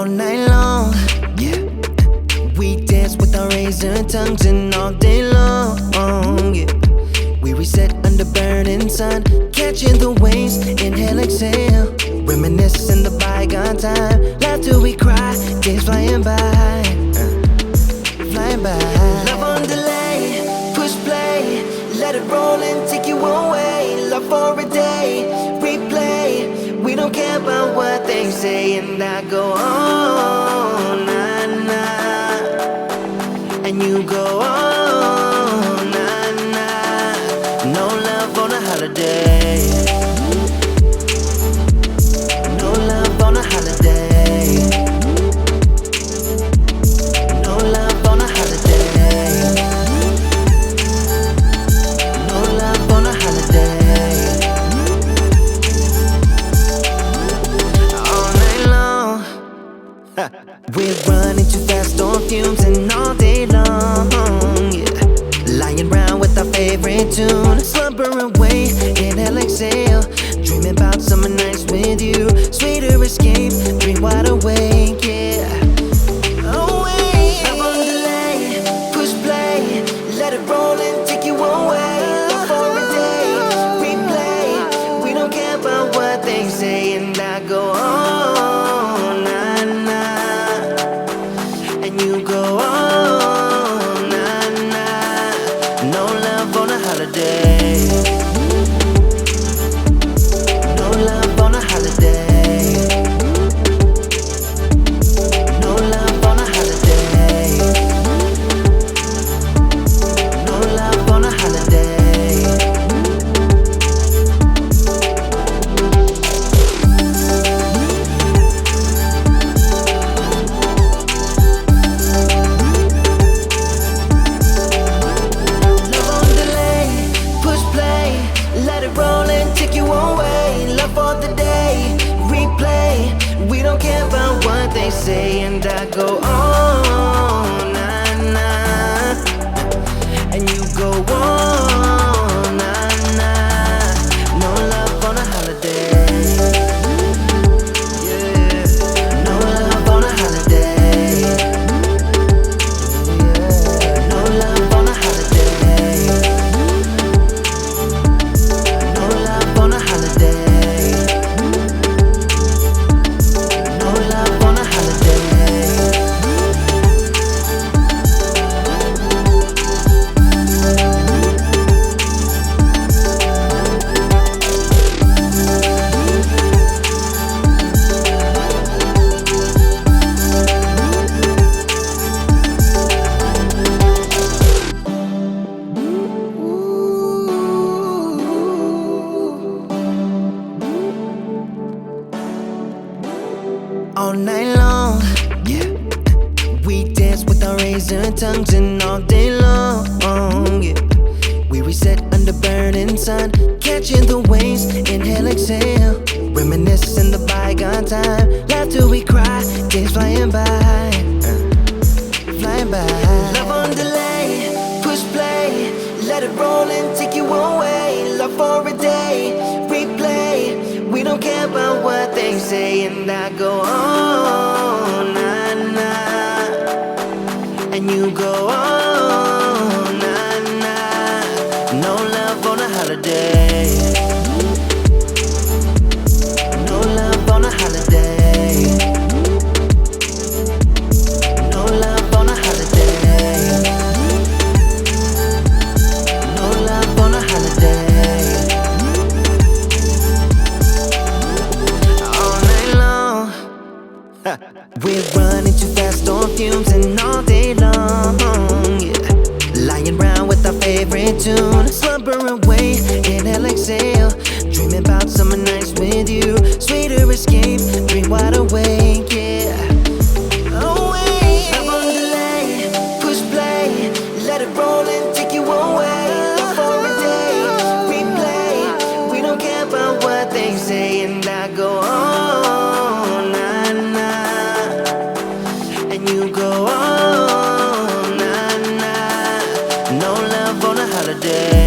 all night long. Yeah, we dance with our razor tongues and all day long. Yeah, we reset under burning sun, catching the waves, inhale, exhale, reminiscing the bygone time. Laugh till we cry, days flying by, flying by. Love on delay, push play, let it roll and take you away. Love for a day, replay. We don't care about what they say, and I go on, nah, nah, and you go on, nah, nah. No love on a holiday. No love on a holiday. No love on a holiday. No love on a holiday. All night long. We're running too fast on fumes and all day long. Yeah. Lying around with our favorite tune, slumber away, inhale, exhale, dreaming about summer nights with you. Sweeter escape, dream wide awake, yeah. Away. Love on delay, push play, let it roll and take you away. Love for a day, replay. We don't care about what they say, and I go on, nah, nah, and you go on, nah, nah. No love on a holiday. No love on a holiday. No love on a holiday. No love on a holiday. Love on delay, push play, let it roll and take you away. Love for the day, replay. We don't care about what they say, and I go on, nah, nah, and you go on, nah, nah. No love on a holiday. Yeah, no love on a holiday. Yeah, no love on a holiday. No love on a holiday. No love on a holiday. All night long, yeah, we dance with our razor tongues and all day long, yeah. We reset under burning sun, catching the waves, inhale, exhale, reminiscing the bygone time. Laugh till we cry, days flying by, flying by. Love on delay, push play, let it roll and take you away. Love for a day, replay. We don't care about what they say, and I go on, nah, nah, and you go on, nah, nah. No love on a holiday. No love on a holiday. No love on a holiday. No love on a holiday. All night long. We're running too fast on fumes and all day long. Yeah, lying around with our favorite tune, slumber away, inhale, exhale, dreaming about summer nights with you. Sweeter escape, dream wide awake, yeah. Away. Love on delay, push play, let it roll and take you away. Love for a day, replay. We don't care about what they say, and I go on, nah, nah, and you go on, nah, nah. No love on a holiday.